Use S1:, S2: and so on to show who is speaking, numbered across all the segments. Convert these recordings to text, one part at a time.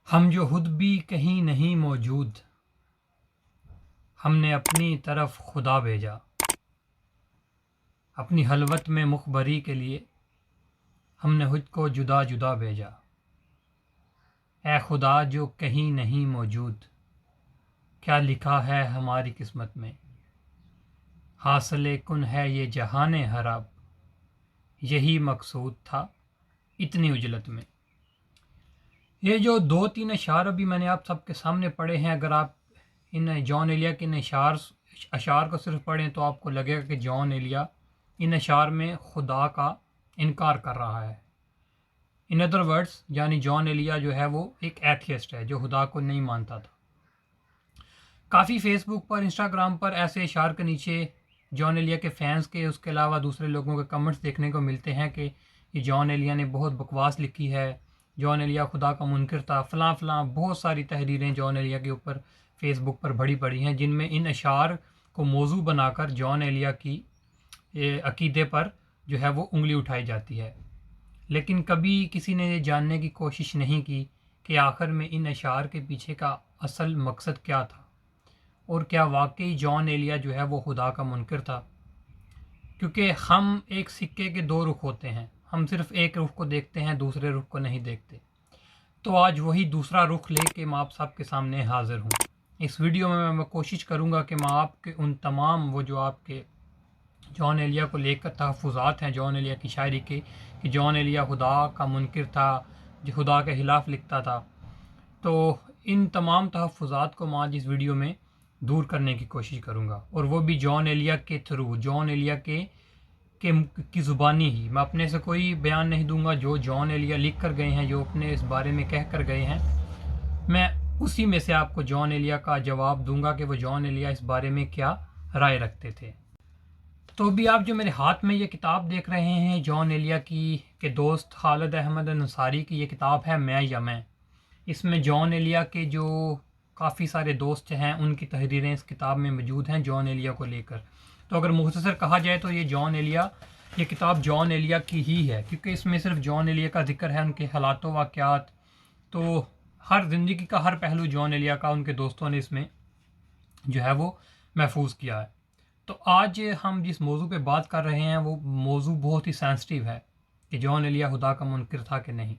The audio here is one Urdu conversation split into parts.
S1: ہم جو خود بھی کہیں نہیں موجود، ہم نے اپنی طرف خدا بھیجا، اپنی خلوت میں مخبری کے لیے ہم نے خود کو جدا جدا بھیجا۔ اے خدا جو کہیں نہیں موجود، کیا لکھا ہے ہماری قسمت میں؟ حاصل کن ہے یہ جہان خراب، یہی مقصود تھا اتنی اجلت میں۔ یہ جو دو تین اشعار ابھی میں نے آپ سب کے سامنے پڑھے ہیں، اگر آپ ان جان ایلیا کے ان اشعار کو صرف پڑھیں تو آپ کو لگے گا کہ جان ایلیا ان اشعار میں خدا کا انکار کر رہا ہے۔ ان ادر ورڈز یعنی جان ایلیا جو ہے وہ ایک ایتھیسٹ ہے جو خدا کو نہیں مانتا تھا۔ کافی فیس بک پر، انسٹاگرام پر ایسے اشعار کے نیچے جان ایلیا کے فینس کے، اس کے علاوہ دوسرے لوگوں کے کمنٹس دیکھنے کو ملتے ہیں کہ یہ جان ایلیا نے بہت بکواس لکھی ہے، جان ایلیا خدا کا منکر تھا، فلاں فلاں بہت ساری تحریریں جان ایلیا کے اوپر فیس بک پر بڑی پڑی ہیں، جن میں ان اشعار کو موضوع بنا کر جان ایلیا کی عقیدے پر جو ہے وہ انگلی اٹھائی جاتی ہے۔ لیکن کبھی کسی نے یہ جاننے کی کوشش نہیں کی کہ آخر میں ان اشعار کے پیچھے کا اصل مقصد کیا تھا، اور کیا واقعی جان ایلیا جو ہے وہ خدا کا منکر تھا؟ کیونکہ ہم ایک سکے کے دو رخ ہوتے ہیں، ہم صرف ایک رخ کو دیکھتے ہیں، دوسرے رخ کو نہیں دیکھتے۔ تو آج وہی دوسرا رخ لے کے میں آپ سب کے سامنے حاضر ہوں۔ اس ویڈیو میں کوشش کروں گا کہ میں آپ کے ان تمام وہ جو آپ کے جان ایلیا کو لے کر تحفظات ہیں جان ایلیا کی شاعری کے، کہ جان ایلیا خدا کا منکر تھا، جو خدا کے خلاف لکھتا تھا، تو ان تمام تحفظات کو میں آج اس ویڈیو میں دور کرنے کی کوشش کروں گا، اور وہ بھی جان ایلیا کے تھرو، جان ایلیا کی زبانی ہی۔ میں اپنے سے کوئی بیان نہیں دوں گا، جو جان ایلیا لکھ کر گئے ہیں، جو اپنے اس بارے میں کہہ کر گئے ہیں، میں اسی میں سے آپ کو جان ایلیا کا جواب دوں گا کہ وہ جان ایلیا اس بارے میں کیا رائے رکھتے تھے۔ تو ابھی آپ جو میرے ہاتھ میں یہ کتاب دیکھ رہے ہیں جان ایلیا کی کہ دوست خالد احمد انصاری کی یہ کتاب ہے میں یا میں۔ اس میں جان ایلیا کے جو کافی سارے دوست ہیں ان کی تحریریں اس کتاب میں موجود ہیں جان ایلیا کو لے کر۔ تو اگر مختصر کہا جائے تو یہ کتاب جان ایلیا کی ہی ہے، کیونکہ اس میں صرف جان ایلیا کا ذکر ہے، ان کے حالات و واقعات، تو ہر زندگی کا ہر پہلو جان ایلیا کا ان کے دوستوں نے اس میں جو ہے وہ محفوظ کیا ہے۔ تو آج ہم جس موضوع پہ بات کر رہے ہیں وہ موضوع بہت ہی سینسٹیو ہے کہ جان ایلیا خدا کا منکر تھا کہ نہیں۔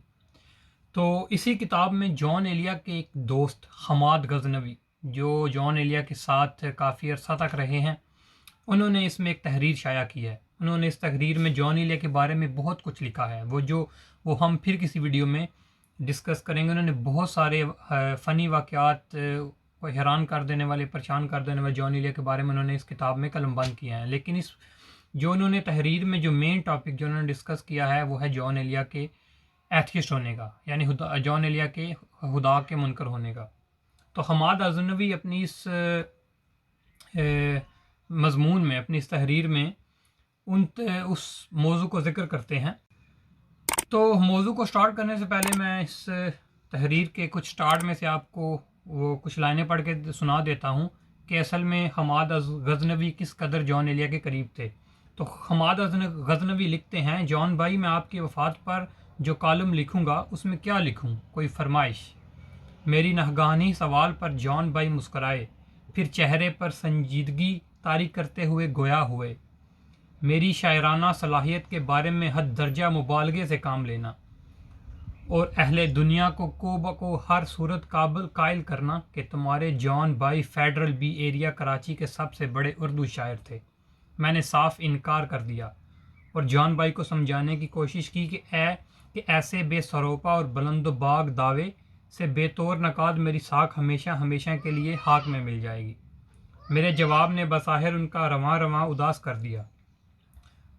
S1: تو اسی کتاب میں جان ایلیا کے ایک دوست حماد غزنوی، جو جان ایلیا کے ساتھ کافی عرصہ تک رہے ہیں، انہوں نے اس میں ایک تحریر شائع کی ہے۔ انہوں نے اس تحریر میں جان ایلیا کے بارے میں بہت کچھ لکھا ہے، وہ ہم پھر کسی ویڈیو میں ڈسکس کریں گے۔ انہوں نے بہت سارے فنی واقعات، حیران کر دینے والے، پریشان کر دینے والے جان ایلیا کے بارے میں انہوں نے اس کتاب میں قلم بند کیا ہے۔ لیکن جو انہوں نے تحریر میں جو مین ٹاپک جو انہوں نے ڈسکس کیا ہے وہ ہے جان ایلیا کے ایتھیسٹ ہونے کا، یعنی جان ایلیا کے خدا کے منکر ہونے کا۔ تو حماد غزنوی اپنی اس مضمون میں، اپنی اس تحریر میں اس موضوع کو ذکر کرتے ہیں۔ تو موضوع کو سٹارٹ کرنے سے پہلے میں اس تحریر کے کچھ سٹارٹ میں سے آپ کو وہ کچھ لائنیں پڑھ کے سنا دیتا ہوں کہ اصل میں حماد غزنوی کس قدر جان ایلیا کے قریب تھے۔ تو حماد غزنوی لکھتے ہیں، جان بھائی میں آپ کی وفات پر جو کالم لکھوں گا اس میں کیا لکھوں، کوئی فرمائش؟ میری ناگہانی سوال پر جان بھائی مسکرائے، پھر چہرے پر سنجیدگی طاری کرتے ہوئے گویا ہوئے، میری شاعرانہ صلاحیت کے بارے میں حد درجہ مبالغے سے کام لینا، اور اہل دنیا کو بکو ہر صورت قائل کرنا کہ تمہارے جان بھائی فیڈرل بی ایریا کراچی کے سب سے بڑے اردو شاعر تھے۔ میں نے صاف انکار کر دیا اور جان بھائی کو سمجھانے کی کوشش کی کہ ایسے بے سروپا اور بلند و باغ دعوے سے بے طور نقاد میری ساکھ ہمیشہ ہمیشہ کے لیے خاک میں مل جائے گی۔ میرے جواب نے بظاہر ان کا رواں رواں اداس کر دیا۔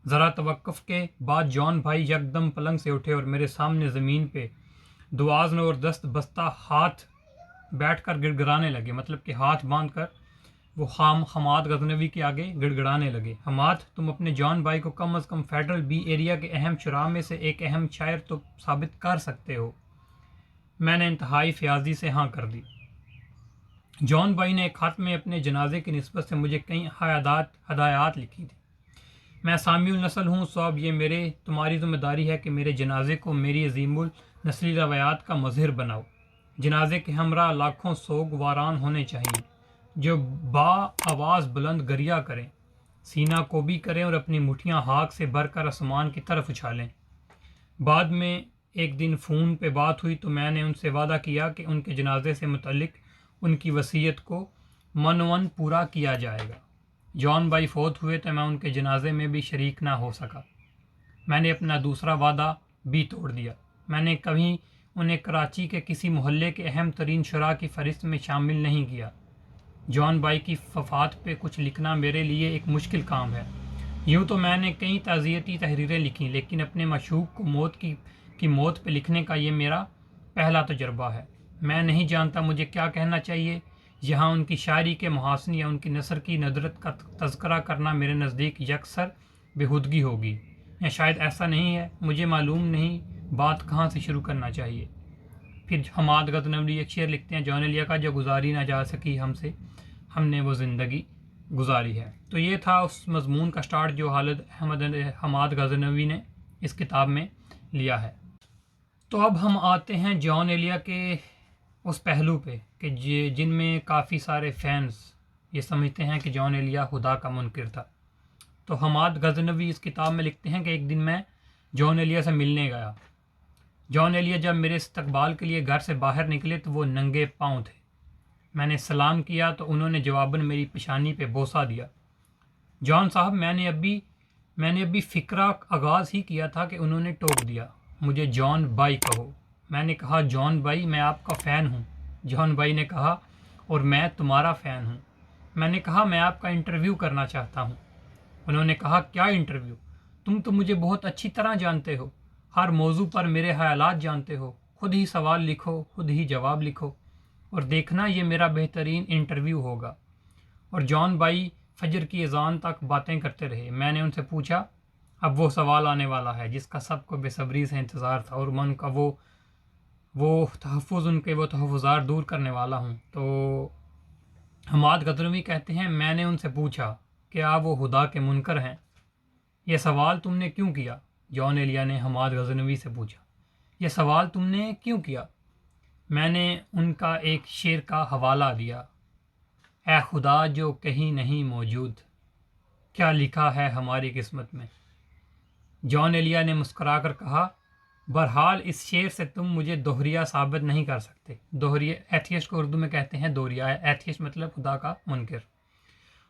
S1: ذرا توقف کے بعد جان بھائی یکدم پلنگ سے اٹھے اور میرے سامنے زمین پہ دوازن اور دست بستہ ہاتھ بیٹھ کر گڑ گڑانے لگے، مطلب کہ ہاتھ باندھ کر وہ حماد غزنوی کے آگے گڑ گڑانے لگے۔ حماد، تم اپنے جان بھائی کو کم از کم فیڈرل بی ایریا کے اہم شعراء میں سے ایک اہم شاعر تو ثابت کر سکتے ہو۔ میں نے انتہائی فیاضی سے ہاں کر دی۔ جان بھائی نے ایک خط میں اپنے جنازے کی نسبت سے مجھے کئی ہدایات لکھی تھی۔ میں سامی النسل ہوں، سو اب یہ تمہاری ذمہ داری ہے کہ میرے جنازے کو میری عظیم النسلی روایات کا مظہر بناؤ۔ جنازے کے ہمراہ لاکھوں سوگواران ہونے چاہیے جو با آواز بلند گریا کریں، سینہ کو بھی کریں اور اپنی مٹھیاں ہاک سے بھر کر آسمان کی طرف اچھالیں۔ بعد میں ایک دن فون پہ بات ہوئی تو میں نے ان سے وعدہ کیا کہ ان کے جنازے سے متعلق ان کی وصیت کو منون پورا کیا جائے گا۔ جان بھائی فوت ہوئے تو میں ان کے جنازے میں بھی شریک نہ ہو سکا۔ میں نے اپنا دوسرا وعدہ بھی توڑ دیا۔ میں نے کبھی انہیں کراچی کے کسی محلے کے اہم ترین شرح کی فہرست میں شامل نہیں کیا۔ جان بھائی کی وفات پہ کچھ لکھنا میرے لیے ایک مشکل کام ہے۔ یوں تو میں نے کئی تعزیتی تحریریں لکھیں، لیکن اپنے معشوق کو موت پہ لکھنے کا یہ میرا پہلا تجربہ ہے۔ میں نہیں جانتا مجھے کیا کہنا چاہیے۔ یہاں ان کی شاعری کے محاسن یا ان کی نثر کی ندرت کا تذکرہ کرنا میرے نزدیک یکسر بےہودگی ہوگی، یا شاید ایسا نہیں ہے، مجھے معلوم نہیں بات کہاں سے شروع کرنا چاہیے۔ پھر حماد غزنوی ایک شعر لکھتے ہیں، جان ایلیا کا جو گزاری نہ جا سکی ہم سے، ہم نے وہ زندگی گزاری ہے۔ تو یہ تھا اس مضمون کا سٹارٹ جو حماد غزنوی نے اس کتاب میں لیا ہے۔ تو اب ہم آتے ہیں جان ایلیا کے اس پہلو پہ کہ جن میں کافی سارے فینس یہ سمجھتے ہیں کہ جان ایلیا خدا کا منکر تھا۔ تو حماد غزنوی اس کتاب میں لکھتے ہیں کہ ایک دن میں جان ایلیا سے ملنے گیا۔ جان ایلیا جب میرے استقبال کے لیے گھر سے باہر نکلے تو وہ ننگے پاؤں تھے۔ میں نے سلام کیا تو انہوں نے جواباً میری پیشانی پہ بوسہ دیا۔ جان صاحب، میں نے ابھی فقرہ آغاز ہی کیا تھا کہ انہوں نے ٹوک دیا، مجھے جان بھائی کہو۔ میں نے کہا، جان بھائی میں آپ کا فین ہوں۔ جان بھائی نے کہا، اور میں تمہارا فین ہوں۔ میں نے کہا، میں آپ کا انٹرویو کرنا چاہتا ہوں۔ انہوں نے کہا، کیا انٹرویو؟ تم تو مجھے بہت اچھی طرح جانتے ہو، ہر موضوع پر میرے خیالات جانتے ہو، خود ہی سوال لکھو، خود ہی جواب لکھو، اور دیکھنا یہ میرا بہترین انٹرویو ہوگا۔ اور جان بھائی فجر کی اذان تک باتیں کرتے رہے۔ میں نے ان سے پوچھا، اب وہ سوال آنے والا ہے جس کا سب کو بے صبری سے انتظار تھا، اور من کا وہ تحفظات دور کرنے والا ہوں۔ تو حماد غزنوی کہتے ہیں، میں نے ان سے پوچھا کہ آپ وہ خدا کے منکر ہیں؟ یہ سوال تم نے کیوں کیا؟ جان ایلیا نے حماد غزنوی سے پوچھا، یہ سوال تم نے کیوں کیا؟ میں نے ان کا ایک شعر کا حوالہ دیا، اے خدا جو کہیں نہیں موجود، کیا لکھا ہے ہماری قسمت میں۔ جان ایلیا نے مسکرا کر کہا، بہرحال اس شعر سے تم مجھے دوہریا ثابت نہیں کر سکتے۔ دوہریا ایتھیسٹ کو اردو میں کہتے ہیں دوہریا، ایتھیسٹ مطلب خدا کا منکر۔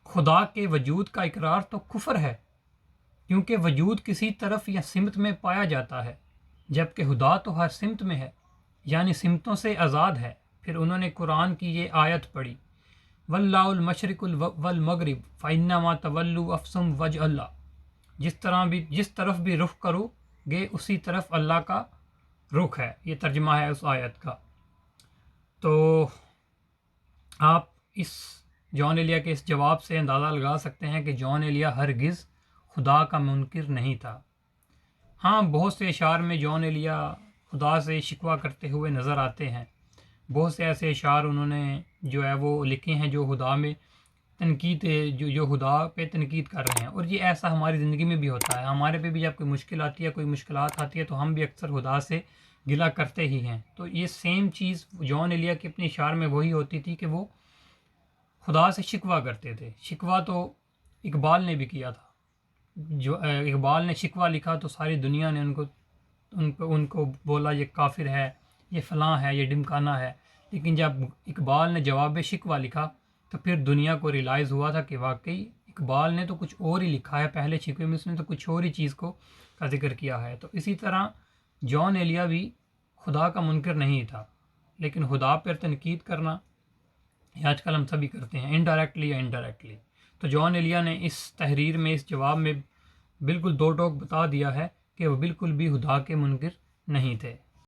S1: خدا کے وجود کا اقرار تو کفر ہے، کیونکہ وجود کسی طرف یا سمت میں پایا جاتا ہے، جبکہ خدا تو ہر سمت میں ہے، یعنی سمتوں سے آزاد ہے۔ پھر انہوں نے قرآن کی یہ آیت پڑھی، واللہ المشرق والمغرب فإنما تولوا فثم وجہ اللہ، جس طرف بھی رخ کرو گے اسی طرف اللہ کا رخ ہے۔ یہ ترجمہ ہے اس آیت کا۔ تو آپ اس جان ایلیا کے اس جواب سے اندازہ لگا سکتے ہیں کہ جان ایلیا ہرگز خدا کا منکر نہیں تھا۔ ہاں، بہت سے اشعار میں جان ایلیا خدا سے شکوہ کرتے ہوئے نظر آتے ہیں۔ بہت سے ایسے اشعار انہوں نے جو ہے وہ لکھے ہیں جو خدا میں تنقید جو خدا پہ تنقید کر رہے ہیں، اور یہ ایسا ہماری زندگی میں بھی ہوتا ہے۔ ہمارے پہ بھی جب کوئی مشکل آتی ہے، کوئی مشکلات آتی ہے، تو ہم بھی اکثر خدا سے گلہ کرتے ہی ہیں۔ تو یہ سیم چیز جان ایلیا کے اپنے اشعار میں وہی ہوتی تھی کہ وہ خدا سے شکوہ کرتے تھے۔ شکوہ تو اقبال نے بھی کیا تھا۔ جو اقبال نے شکوہ لکھا تو ساری دنیا نے ان کو بولا یہ کافر ہے، یہ فلاں ہے، یہ ڈمکانہ ہے۔ لیکن جب اقبال نے جواب شکوہ لکھا تو پھر دنیا کو ریلائز ہوا تھا کہ واقعی اقبال نے تو کچھ اور ہی لکھا ہے، پہلے شکوے میں اس نے تو کچھ اور ہی چیز کا ذکر کیا ہے۔ تو اسی طرح جان ایلیا بھی خدا کا منکر نہیں تھا، لیکن خدا پر تنقید کرنا یہ آج کل ہم سبھی کرتے ہیں، انڈائریکٹلی یا انڈائریکٹلی۔ تو جان ایلیا نے اس تحریر میں، اس جواب میں بالکل دو ٹوک بتا دیا ہے کہ وہ بالکل بھی خدا کے منکر نہیں تھے۔